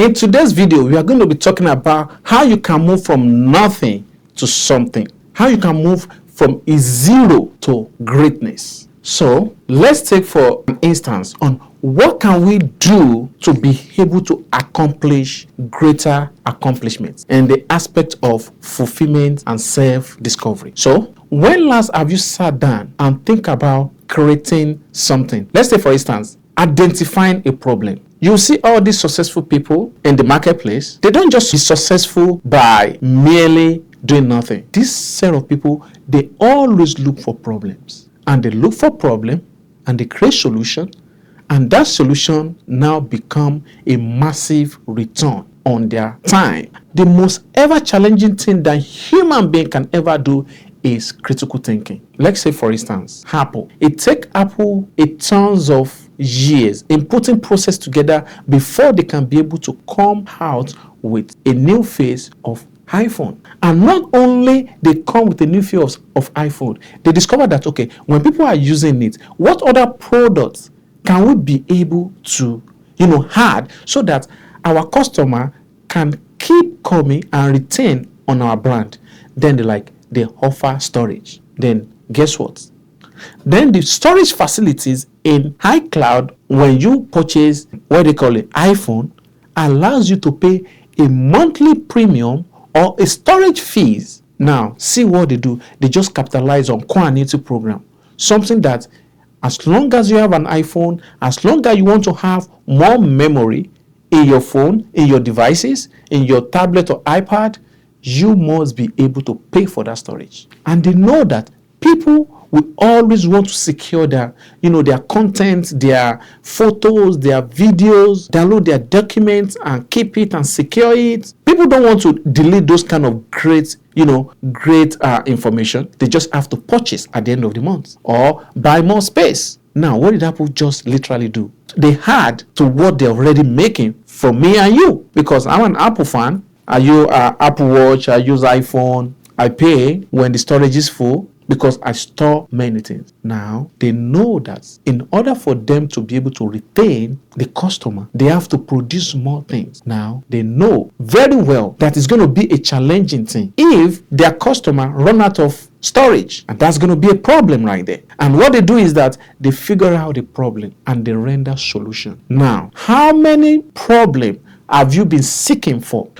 In today's video, we are going to be talking about how you can move from nothing to something. How you can move from a zero to greatness. So let's take for an instance on what can we do to be able to accomplish greater accomplishments in the aspect of fulfillment and self-discovery. So when last have you sat down and think about creating something? Let's say, for instance, identifying a problem. You see all these successful people in the marketplace. They don't just be successful by merely doing nothing. This set of people, they always look for problems. And they look for problem and they create solution. And that solution now become a massive return on their time. The most ever challenging thing that human being can ever do is critical thinking. Let's say, for instance, Apple. It takes Apple tons of years in putting process together before they can be able to come out with a new phase of iPhone. And not only they come with a new phase of iPhone, they discover that, okay, when people are using it, what other products can we be able to, add so that our customer can keep coming and retain on our brand? Then they offer storage. Then guess what? Then the storage facilities in iCloud, when you purchase what they call it iPhone, allows you to pay a monthly premium or a storage fees. Now, see what they do. They just capitalize on quantity program. Something that as long as you have an iPhone, as long as you want to have more memory in your phone, in your devices, in your tablet or iPad, you must be able to pay for that storage. And they know that people will always want to secure their content, their photos, their videos, download their documents and keep it and secure it. People don't want to delete those kind of great information. They just have to purchase at the end of the month or buy more space. Now, what did Apple just literally do? They add to what they're already making for me and you. Because I'm an Apple fan. I use Apple Watch. I use iPhone. I pay when the storage is full, because I store many things. Now, they know that in order for them to be able to retain the customer, they have to produce more things. Now, they know very well that it's going to be a challenging thing if their customer run out of storage. And that's going to be a problem right there. And what they do is that they figure out the problem and they render solution. Now, how many problems have you been seeking for?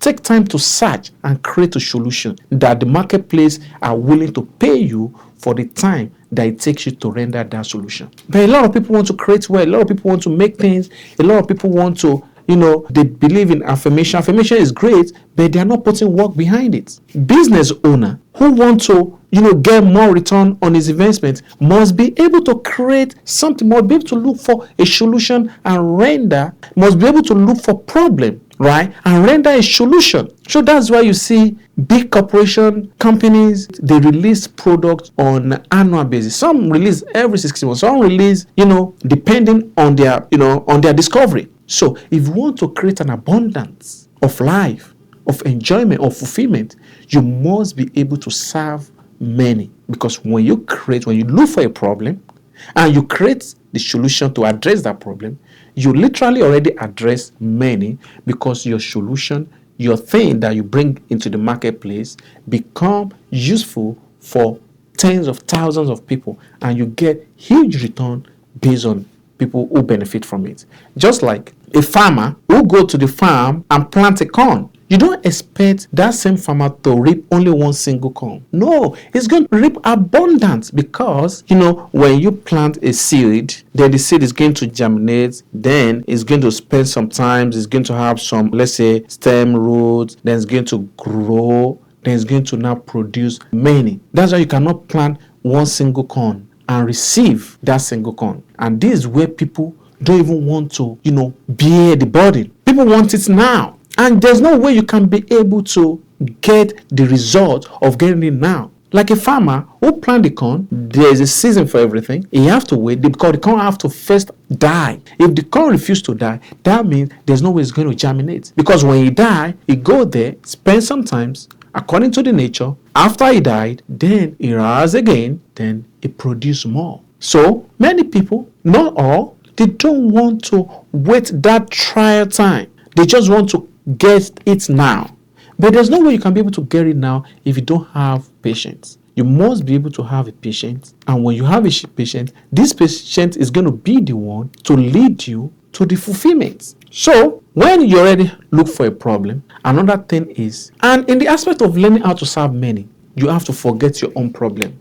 Take time to search and create a solution that the marketplace are willing to pay you for the time that it takes you to render that solution. But a lot of people want to create wealth. A lot of people want to make things. A lot of people want to, they believe in affirmation. Affirmation is great, but they are not putting work behind it. Business owner who want to, get more return on his investment must be able to create something, must be able to look for a solution and must be able to look for problem, right? And render a solution. So that's why you see big corporation companies, they release products on an annual basis. Some release every 6 months. Some release, depending on their discovery. So if you want to create an abundance of life, of enjoyment, of fulfillment, you must be able to serve many. Because when you look for a problem and you create the solution to address that problem, you literally already address many, because your solution, your thing that you bring into the marketplace become useful for tens of thousands of people, and you get huge return based on people who benefit from it. Just like a farmer who go to the farm and plant a corn. You don't expect that same farmer to reap only one single corn. No, he's going to reap abundance, because, when you plant a seed, then the seed is going to germinate, then it's going to spend some time, it's going to have some, let's say, stem roots, then it's going to grow, then it's going to now produce many. That's why you cannot plant one single corn and receive that single corn. And this is where people don't even want to, bear the burden. People want it now. And there's no way you can be able to get the result of getting it now. Like a farmer who plant the corn, there's a season for everything. You have to wait because the corn have to first die. If the corn refuses to die, that means there's no way it's going to germinate. Because when it die, it go there, spend some time, according to the nature. After it died, then it rise again, then it produce more. So many people, not all, they don't want to wait that trial time. They just want to get it now. But there's no way you can be able to get it now if you don't have patience. You must be able to have a patient. And when you have a patient, this patient is going to be the one to lead you to the fulfillment. So when you already look for a problem, another thing is, and in the aspect of learning how to serve many, you have to forget your own problem.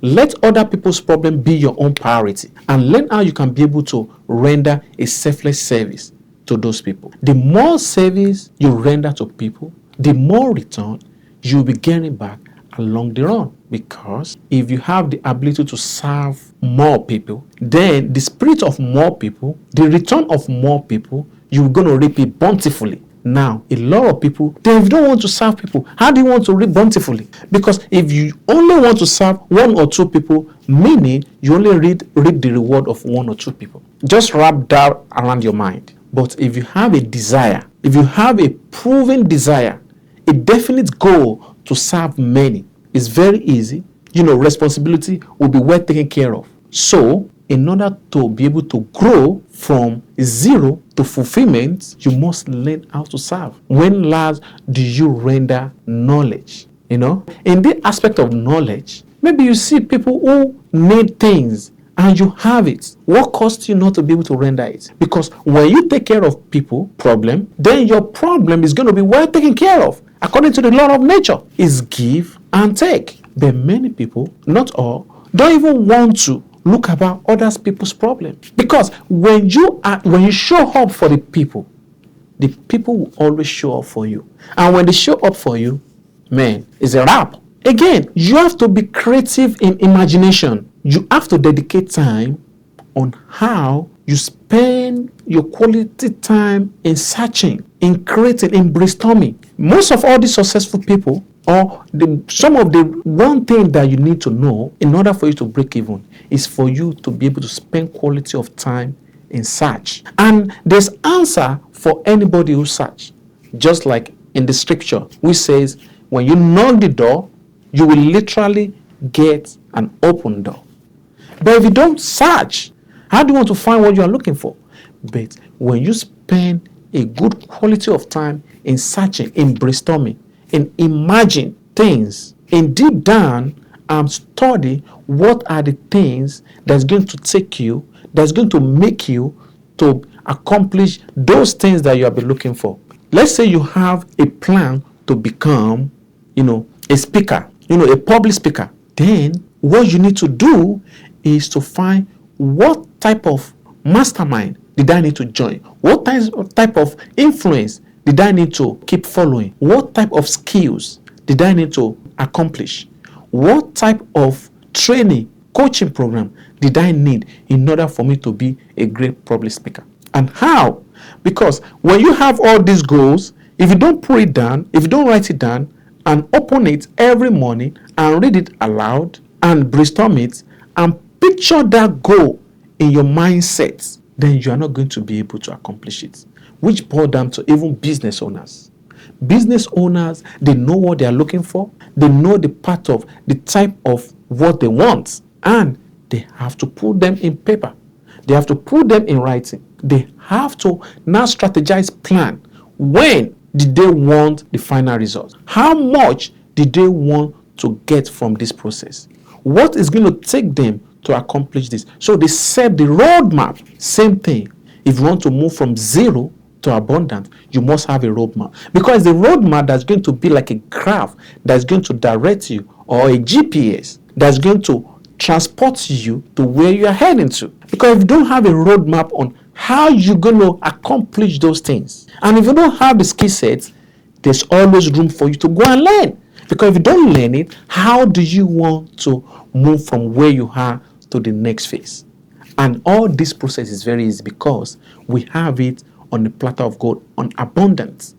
Let other people's problem be your own priority, and learn how you can be able to render a selfless service to those people. The more service you render to people, the more return you'll be getting back along the run. Because if you have the ability to serve more people, then the spirit of more people, the return of more people, you're going to reap it bountifully. Now, a lot of people, they don't want to serve people. How do you want to reap bountifully? Because if you only want to serve one or two people, meaning you only reap the reward of one or two people. Just wrap that around your mind. But if you have a desire, if you have a proven desire, a definite goal to serve many, it's very easy. Responsibility will be well taken care of. So, in order to be able to grow from zero to fulfillment, you must learn how to serve. When last do you render knowledge? In the aspect of knowledge, maybe you see people who need things and you have it. What costs you not to be able to render it? Because when you take care of people problem, then your problem is going to be well taken care of. According to the law of nature, is give and take. But many people, not all, don't even want to look about other people's problems. Because when you show up for the people will always show up for you. And when they show up for you, man, it's a wrap. Again, you have to be creative in imagination. You have to dedicate time on how you spend your quality time in searching, in creating, in brainstorming. Most of all these successful people, or some of the one thing that you need to know in order for you to break even is for you to be able to spend quality of time in search. And there's answer for anybody who search. Just like in the scripture, which says, when you knock the door, you will literally get an open door. But if you don't search, how do you want to find what you are looking for? But when you spend a good quality of time in searching, in brainstorming, in imagine things, in deep down and study what are the things that's going to take you, that's going to make you to accomplish those things that you have been looking for. Let's say you have a plan to become, a speaker, a public speaker. Then what you need to do is to find what type of mastermind did I need to join? What type of influence did I need to keep following? What type of skills did I need to accomplish? What type of training, coaching program did I need in order for me to be a great public speaker? And how? Because when you have all these goals, if you don't put it down, if you don't write it down and open it every morning and read it aloud and brainstorm it and picture that goal in your mindset, then you are not going to be able to accomplish it. Which brought them to even business owners. Business owners, they know what they are looking for. They know the type of what they want. And they have to put them in paper. They have to put them in writing. They have to now strategize, plan. When did they want the final result? How much did they want to get from this process? What is going to take them to accomplish this? So they set the roadmap. Same thing. If you want to move from zero to abundance, you must have a roadmap. Because the roadmap that's going to be like a graph that's going to direct you, or a GPS that's going to transport you to where you are heading to. Because if you don't have a roadmap on how you're going to accomplish those things, and if you don't have the skill sets, there's always room for you to go and learn. Because if you don't learn it, how do you want to move from where you are to the next phase? And all this process is very easy because we have it on the platter of gold, on abundance.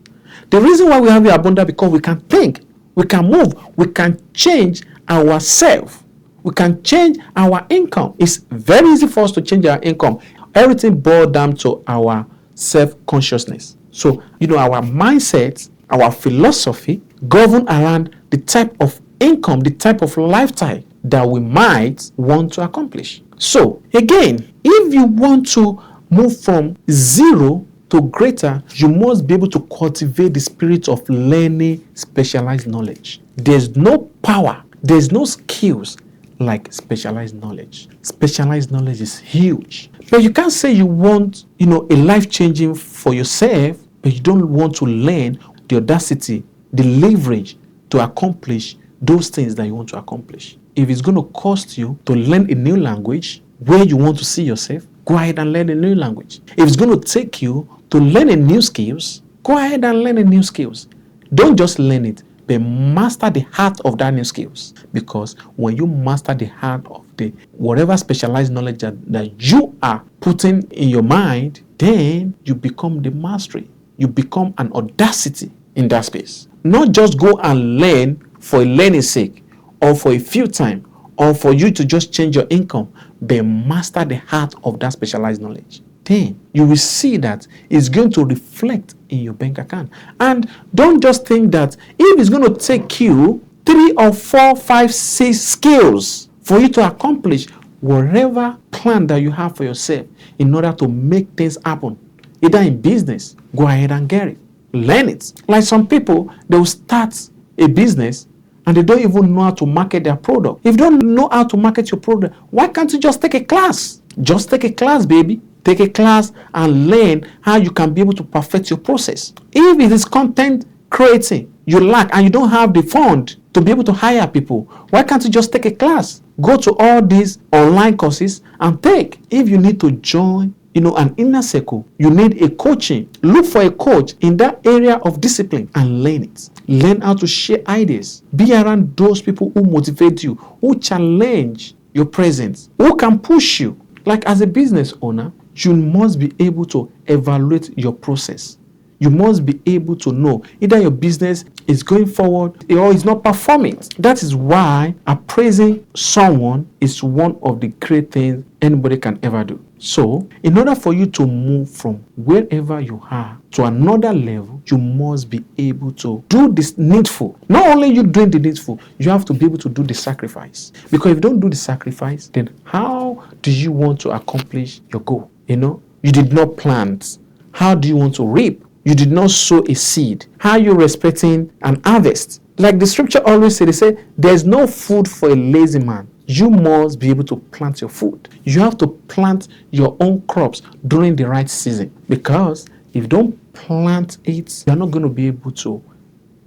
The reason why we have the abundance because we can think, we can move, we can change ourselves, we can change our income. It's very easy for us to change our income. Everything boils down to our self-consciousness. So, our mindset, our philosophy govern around the type of income, the type of lifestyle that we might want to accomplish. So, again, if you want to move from zero to greater, you must be able to cultivate the spirit of learning specialized knowledge. There's no power, there's no skills like specialized knowledge. Specialized knowledge is huge. But you can't say you want, a life-changing for yourself, but you don't want to learn the audacity, the leverage to accomplish those things that you want to accomplish. If it's going to cost you to learn a new language where you want to see yourself, go ahead and learn a new language. If it's going to take you to learn a new skills, go ahead and learn a new skills. Don't just learn it, but master the heart of that new skills. Because when you master the heart of the whatever specialized knowledge that you are putting in your mind, then you become the mastery. You become an audacity in that space. Not just go and learn for learning's sake, or for a few time, or for you to just change your income, but master the heart of that specialized knowledge. Then you will see that it's going to reflect in your bank account. And don't just think that if it's going to take you 3 or 4, 5, 6 skills for you to accomplish whatever plan that you have for yourself in order to make things happen, either in business, go ahead and get it. Learn it. Like some people, they will start a business and they don't even know how to market their product. If you don't know how to market your product, why can't you just take a class? Just take a class, baby. Take a class and learn how you can be able to perfect your process. If it is content creating you lack and you don't have the fund to be able to hire people, why can't you just take a class? Go to all these online courses and take. If you need to join an inner circle, you need a coaching. Look for a coach in that area of discipline and learn it. Learn how to share ideas. Be around those people who motivate you, who challenge your presence, who can push you. Like as a business owner, you must be able to evaluate your process. You must be able to know either your business is going forward or is not performing. That is why appraising someone is one of the great things anybody can ever do. So, in order for you to move from wherever you are to another level, you must be able to do this needful. Not only you doing the needful, you have to be able to do the sacrifice. Because if you don't do the sacrifice, then how do you want to accomplish your goal? You did not plant. How do you want to reap? You did not sow a seed. How are you respecting an harvest? Like the scripture always says, they say, there's no food for a lazy man. You must be able to plant your food. You have to plant your own crops during the right season. Because if you don't plant it, you're not going to be able to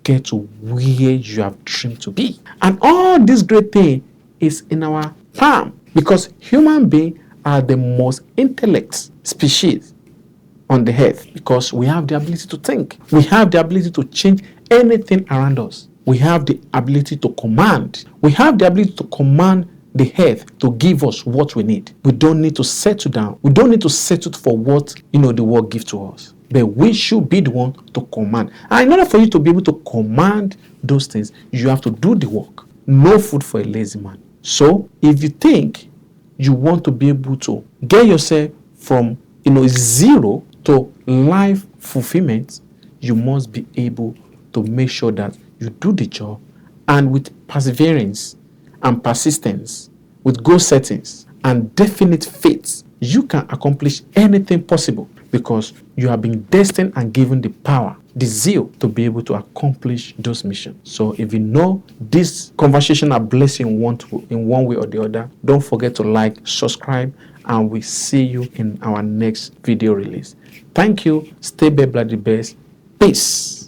get to where you have dreamed to be. And all this great thing is in our palm. Because human beings are the most intellect species on the earth, because we have the ability to think. We have the ability to change anything around us. We have the ability to command. We have the ability to command the earth to give us what we need. We don't need to settle down. We don't need to settle for what the world gives to us. But we should be the one to command. And in order for you to be able to command those things, you have to do the work. No food for a lazy man. So if you think you want to be able to get yourself from zero to life fulfillment, you must be able to make sure that you do the job, and with perseverance and persistence, with goal settings and definite faith, you can accomplish anything possible, because you have been destined and given the power, the zeal to be able to accomplish those missions. So if you know this conversation are blessing in one way or the other, don't forget to like, subscribe, and we see you in our next video release. Thank you. Stay the best. Peace.